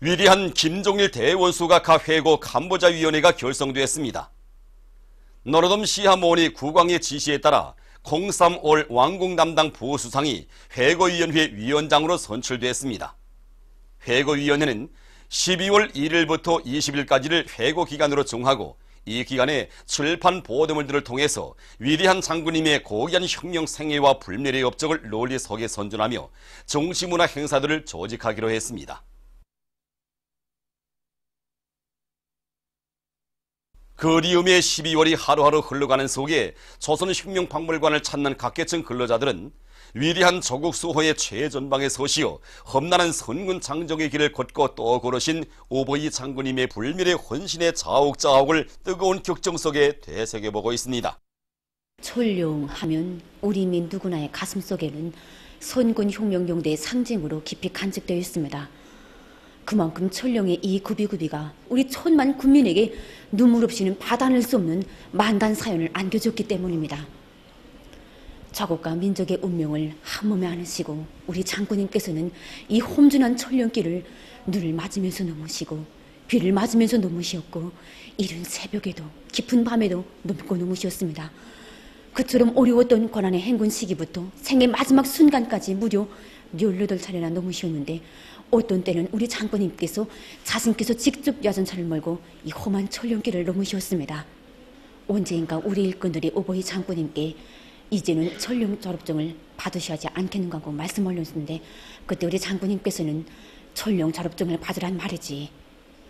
위대한 김종일 대원수가 회고 간보자위원회가 결성되었습니다. 너로돔 시하모니 국왕의 지시에 따라 03올 왕궁 담당 보수상이 회고위원회 위원장으로 선출되었습니다. 회고위원회는 12월 1일부터 20일까지를 회고기간으로 정하고 이 기간에 출판 보도물들을 통해서 위대한 장군님의 고귀한 혁명 생애와 불멸의 업적을 널리서게 선전하며 정치문화 행사들을 조직하기로 했습니다. 그리움의 12월이 하루하루 흘러가는 속에 조선혁명박물관을 찾는 각계층 근로자들은 위대한 조국 수호의 최전방에 서시어 험난한 선군 장정의 길을 걷고 또 걸으신 오보이 장군님의 불멸의 헌신의 자옥자옥을 뜨거운 격정 속에 되새겨보고 있습니다. 철룡하면 우리 민 누구나의 가슴속에는 선군 혁명용대의 상징으로 깊이 간직되어 있습니다. 그만큼 철룡의 이 구비구비가 우리 천만 국민에게 눈물 없이는 받아낼 수 없는 만단 사연을 안겨줬기 때문입니다. 자국과 민족의 운명을 한몸에 안으시고 우리 장군님께서는 이 험준한 철룡길을 눈을 맞으면서 넘으시고 비를 맞으면서 넘으셨고 이른 새벽에도 깊은 밤에도 넘고 넘으셨습니다. 그처럼 어려웠던 고난의 행군 시기부터 생의 마지막 순간까지 무려 18차례나 넘으셨는데 어떤 때는 우리 장군님께서 자신께서 직접 야전차를 몰고 이 험한 철룡길을 넘으셨습니다. 언제인가 우리 일꾼들이 오보이 장군님께 이제는 철룡 졸업증을 받으셔야 하지 않겠는가 고 말씀 올렸는데 그때 우리 장군님께서는 철룡 졸업증을 받으란 말이지.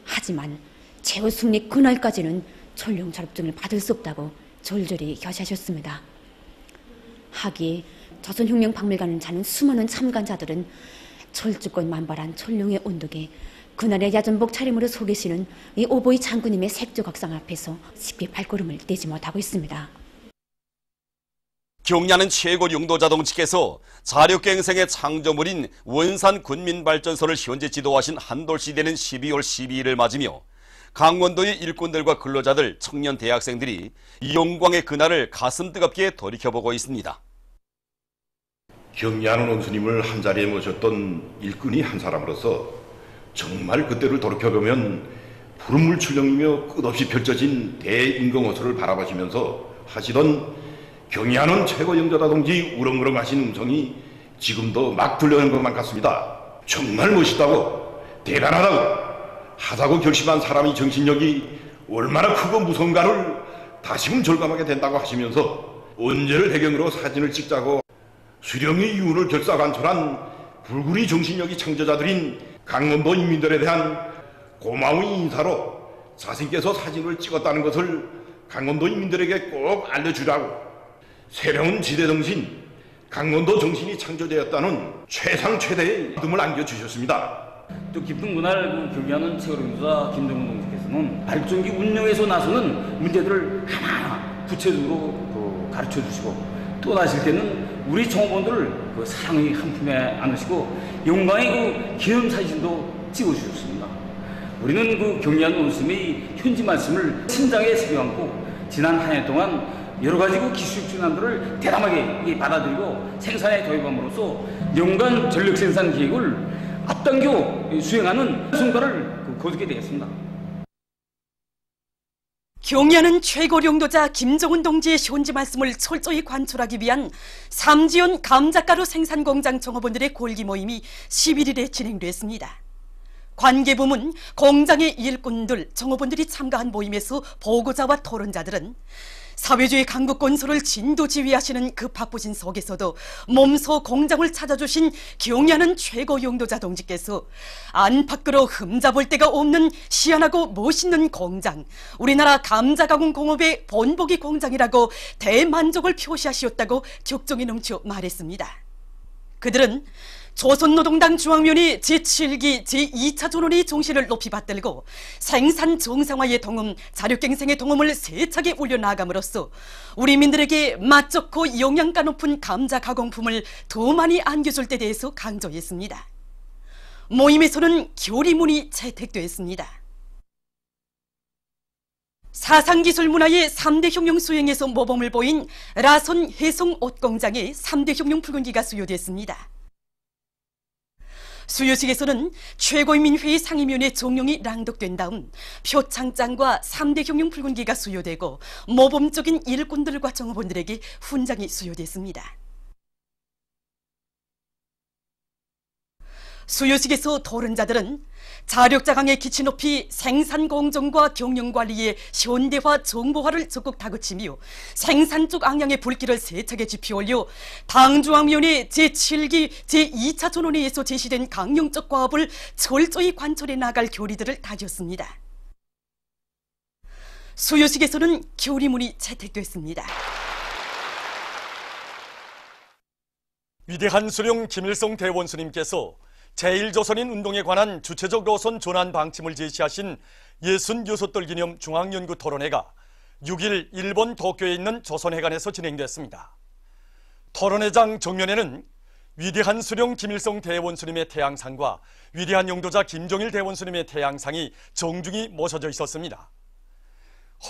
하지만 최후 승리 그날까지는 철룡 졸업증을 받을 수 없다고 절절히 겨시하셨습니다. 하기에 조선혁명박물관을 찾는 수많은 참관자들은 철쭉권 만발한 철룡의 언덕에 그날의 야전복 차림으로 서 계시는 이 오보이 장군님의 색조각상 앞에서 쉽게 발걸음을 떼지 못하고 있습니다. 경야는 최고 용도자동직께서 자력갱생의 창조물인 원산군민발전소를 현재 지도하신 한돌시대는 12월 12일을 맞으며 강원도의 일꾼들과 근로자들, 청년 대학생들이 이 영광의 그날을 가슴 뜨겁게 돌이켜보고 있습니다. 경리하는 원수님을 한자리에 모셨던 일꾼이 한 사람으로서 정말 그때를 돌이켜보면 푸른물 출렁이며 끝없이 펼쳐진 대임금호수를 바라보시면서 하시던 경리하는 최고 영조다 동지 우렁우렁 하신 음성이 지금도 막 들려오는 것만 같습니다. 정말 멋있다고 대단하다고 하자고 결심한 사람의 정신력이 얼마나 크고 무서운가를 다시금 절감하게 된다고 하시면서 언제를 배경으로 사진을 찍자고 수령의 유운을 결사관철한 불굴의 정신력이 창조자들인 강원도 인민들에 대한 고마운 인사로 자신께서 사진을 찍었다는 것을 강원도 인민들에게 꼭 알려주라고 새로운 지대정신, 강원도 정신이 창조되었다는 최상 최대의 믿음을 안겨주셨습니다. 또 깊은 그날 경기하는 최고령자 김정은 동지께서는 발전기 운영에서 나서는 문제들을 하나하나 구체적으로 가르쳐 주시고 또 나실 때는 우리 청원들을 사랑의 한 품에 안으시고 영광의 기념사진도 찍어주셨습니다. 우리는 경리한 원수님의 현지 말씀을 심장에 새겨안고 지난 한 해 동안 여러 가지 기술 진안들을 대담하게 받아들이고 생산에 도입함으로써 연간 전력 생산 계획을 앞당겨 수행하는 성과를 거두게 되었습니다. 경야는 최고 용도자 김정은 동지의 현지 말씀을 철저히 관철하기 위한 삼지연 감자가루 생산 공장 종업원들의 골기 모임이 11일에 진행됐습니다. 관계부문, 공장의 일꾼들, 종업원들이 참가한 모임에서 보고자와 토론자들은 사회주의 강국 건설을 진두지휘하시는 그 바쁘신 속에서도 몸소 공장을 찾아주신 경야는 최고 용도자 동지께서 안팎으로 흠잡을 데가 없는 시원하고 멋있는 공장, 우리나라 감자가공 공업의 본보기 공장이라고 대만족을 표시하시었다고 격정이 넘쳐 말했습니다. 그들은 조선노동당 중앙위원회 제7기 제2차 전원의 정신을 높이 받들고 생산 정상화의 동음, 자력갱생의 동음을 세차게 올려나감으로써 우리 민들에게 맛 좋고 영양가 높은 감자 가공품을 더 많이 안겨줄 데 대해서 강조했습니다. 모임에서는 교리문이 채택되었습니다. 사상기술문화의 3대 혁명 수행에서 모범을 보인 라손 해송 옷공장의 3대 혁명 붉은기가 수여됐습니다. 수요식에서는 최고인민회의 상임위원회 종용이 낭독된 다음 표창장과 3대 혁명 붉은기가 수여되고 모범적인 일꾼들과 정호원들에게 훈장이 수여됐습니다. 수요식에서 토론자들은 자력자강의 기치 높이 생산공정과 경영관리의 현대화 정보화를 적극 다그치며 생산 쪽 악량의 불길을 세차게 지피 올려 당중앙위원회 제7기 제2차 전원회의에서 제시된 강령적 과업을 철저히 관철해 나갈 교리들을 다졌습니다. 수요식에서는 교리문이 채택됐습니다. 위대한 수령 김일성 대원수님께서 제1조선인 운동에 관한 주체적 노선 전환 방침을 제시하신 66돌 기념 중앙연구 토론회가 6일 일본 도쿄에 있는 조선회관에서 진행됐습니다. 토론회장 정면에는 위대한 수령 김일성 대원수님의 태양상과 위대한 영도자 김종일 대원수님의 태양상이 정중히 모셔져 있었습니다.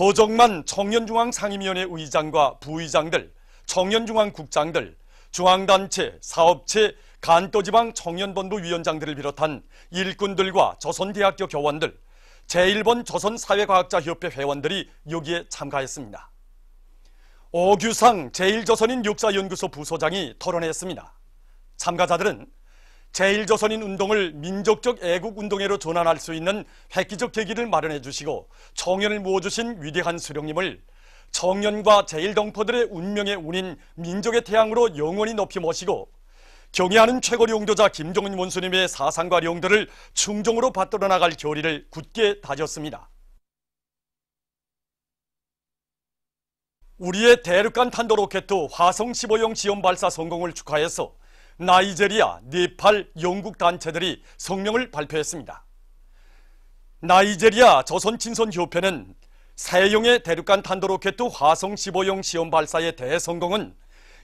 허정만 청년중앙상임위원회 의장과 부의장들, 청년중앙국장들, 중앙단체, 사업체, 간도지방 청년본부 위원장들을 비롯한 일꾼들과 조선대학교 교원들, 제1번 조선사회과학자협회 회원들이 여기에 참가했습니다. 오규상 제1조선인 역사연구소 부소장이 토론했습니다. 참가자들은 제1조선인 운동을 민족적 애국운동회로 전환할 수 있는 획기적 계기를 마련해 주시고 청년을 모아주신 위대한 수령님을 청년과 제1동포들의 운명의 운인 민족의 태양으로 영원히 높이 모시고 경애하는 최고리 용도자 김종인 원수님의 사상과 령들을 충정으로 받들어 나갈 교리를 굳게 다졌습니다. 우리의 대륙간 탄도 로켓 화성 15형 시험 발사 성공을 축하해서 나이제리아, 네팔, 영국 단체들이 성명을 발표했습니다. 나이제리아 조선친선협회는 세형의 대륙간 탄도 로켓 화성 15형 시험 발사의 대성공은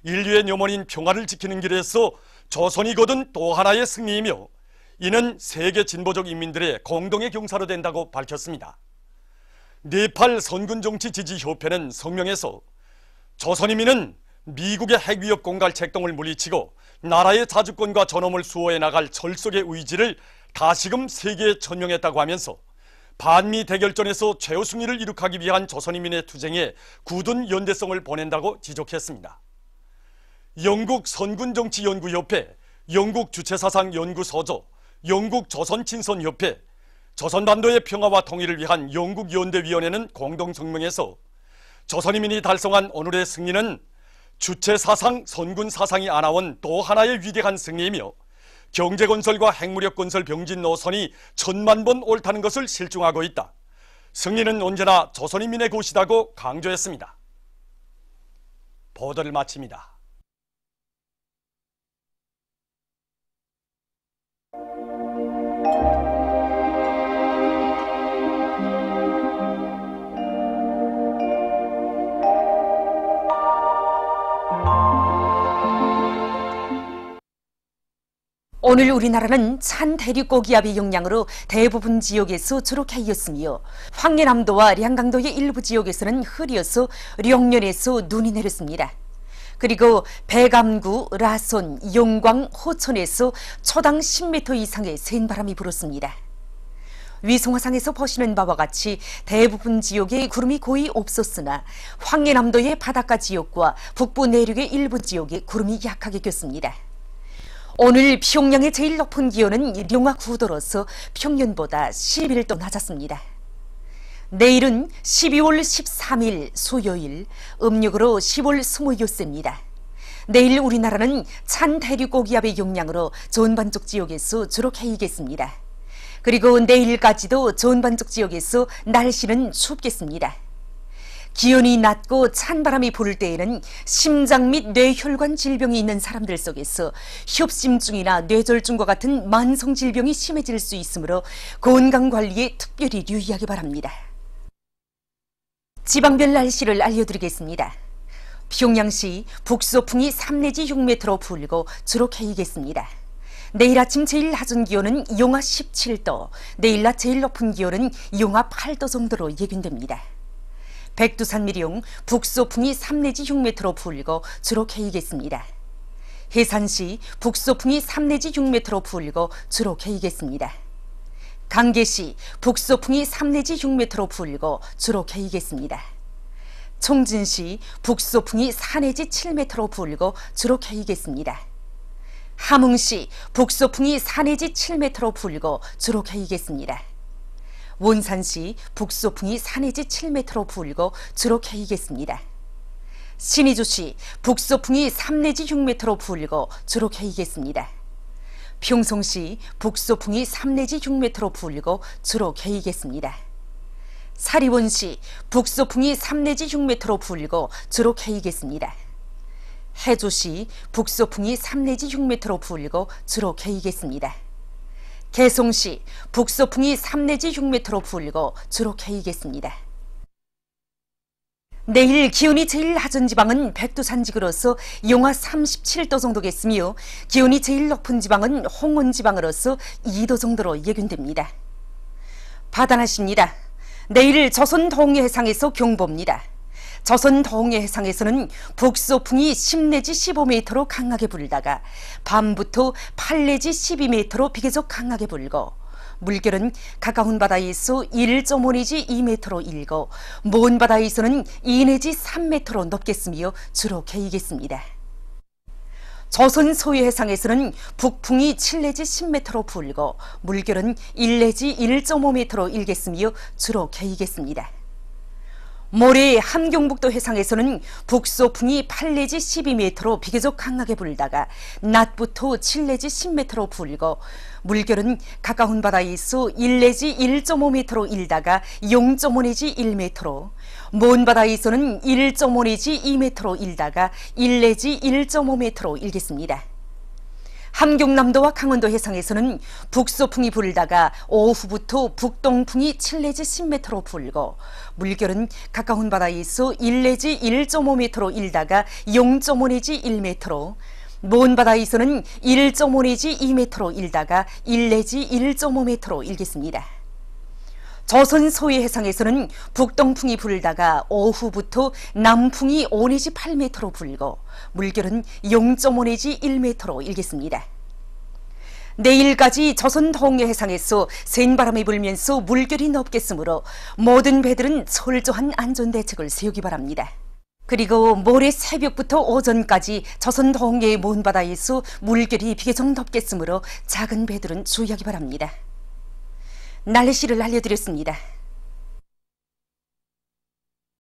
인류의 염원인 평화를 지키는 길에서 조선이 거둔 또 하나의 승리이며 이는 세계 진보적 인민들의 공동의 경사로 된다고 밝혔습니다. 네팔 선군정치지지협회는 성명에서 조선인민은 미국의 핵위협 공갈 책동을 물리치고 나라의 자주권과 존엄을 수호해 나갈 철석의 의지를 다시금 세계에 천명했다고 하면서 반미 대결전에서 최후 승리를 이룩하기 위한 조선인민의 투쟁에 굳은 연대성을 보낸다고 지적했습니다. 영국 선군정치연구협회, 영국 주체사상연구소조, 영국 조선친선협회, 조선반도의 평화와 통일을 위한 영국연대위원회는 공동성명에서 조선인민이 달성한 오늘의 승리는 주체사상, 선군사상이 안아온 또 하나의 위대한 승리이며 경제건설과 핵무력건설 병진 노선이 1000만 번 옳다는 것을 실증하고 있다. 승리는 언제나 조선인민의 것이다고 강조했습니다. 보도를 마칩니다. 오늘 우리나라는 찬 대륙고기압의 영향으로 대부분 지역에서 초록해였으며 황해남도와 량강도의 일부 지역에서는 흐려서 령년에서 눈이 내렸습니다. 그리고 배감구, 라손, 용광, 호천에서 초당 10m 이상의 센 바람이 불었습니다. 위성화상에서 보시는 바와 같이 대부분 지역에 구름이 거의 없었으나 황해남도의 바닷가 지역과 북부 내륙의 일부 지역에 구름이 약하게 꼈습니다. 오늘 평양의 제일 높은 기온은 영하 9도로서 평년보다 11도 낮았습니다. 내일은 12월 13일 수요일, 음력으로 10월 26일입니다. 내일 우리나라는 찬 대륙고기압의 영향으로 전반적 지역에서 주로 개이겠습니다. 그리고 내일까지도 전반적 지역에서 날씨는 춥겠습니다. 기온이 낮고 찬바람이 불 때에는 심장 및 뇌혈관 질병이 있는 사람들 속에서 협심증이나 뇌졸중과 같은 만성 질병이 심해질 수 있으므로 건강관리에 특별히 유의하기 바랍니다. 지방별 날씨를 알려드리겠습니다. 평양시 북서풍이 3 내지 6m로 불고 주로 개이겠습니다. 내일 아침 제일 낮은 기온은 영하 17도, 내일 낮 제일 높은 기온은 영하 8도 정도로 예견됩니다. 백두산 미령 북소풍이 3 내지 6m로 불고 주로 개이겠습니다. 해산시 북소풍이 3 내지 6m로 불고 주로 개이겠습니다. 강계시 북소풍이 3 내지 6m로 불고 주로 개이겠습니다. 총진시 북소풍이 4 내지 7m로 불고 주로 개이겠습니다. 함흥시 북소풍이 4 내지 7m로 불고 주로 개이겠습니다. 원산시 북소풍이 4 내지 7m로 불고 주로 개이겠습니다. 신의주시 북소풍이 3 내지 6m로 불고 주로 개이겠습니다. 평송시 북소풍이 3 내지 6m로 불고 주로 개이겠습니다. 사리원시 북소풍이 3 내지 6m로 불고 주로 개이겠습니다. 해주시 북소풍이 3 내지 6m로 불고 주로 개이겠습니다. 개송시 북소풍이 3 내지 6m로 불고 주로 개이겠습니다. 내일 기온이 제일 낮은 지방은 백두산지구로서 영하 37도 정도겠으며 기온이 제일 높은 지방은 홍원지방으로서 2도 정도로 예견됩니다. 바다날씨입니다. 내일 조선 동해해상에서 경보입니다. 조선 동해해상에서는 북소풍이 10 내지 15m로 강하게 불다가 밤부터 8 내지 12m로 비교적 강하게 불고 물결은 가까운 바다에서 1.5 내지 2m로 일고 먼 바다에서는 2 내지 3m로 높겠으며 주로 개이겠습니다. 조선 소해해상에서는 북풍이 7 내지 10m로 불고 물결은 1 내지 1.5m로 일겠으며 주로 개이겠습니다. 모레 함경북도 해상에서는 북소풍이 8 내지 12m로 비교적 강하게 불다가 낮부터 7 내지 10m로 불고 물결은 가까운 바다에서 1 내지 1.5m로 일다가 0.5 내지 1m로 먼 바다에서는 1.5 내지 2m로 일다가 1 내지 1.5m로 일겠습니다. 함경남도와 강원도 해상에서는 북소풍이 불다가 오후부터 북동풍이 7 내지 10m로 불고 물결은 가까운 바다에서 1 내지 1.5m로 일다가 0.5 내지 1m로 먼 바다에서는 1.5 내지 2m로 일다가 1 내지 1.5m로 일겠습니다. 조선 소해해상에서는 북동풍이 불다가 오후부터 남풍이 5 내지 8m로 불고 물결은 0.5 내지 1m로 일겠습니다. 내일까지 조선 동해해상에서 센바람이 불면서 물결이 높겠으므로 모든 배들은 철저한 안전대책을 세우기 바랍니다. 그리고 모레 새벽부터 오전까지 조선 동해의 먼 바다에서 물결이 비교적 높겠으므로 작은 배들은 주의하기 바랍니다. 날씨를 알려드렸습니다.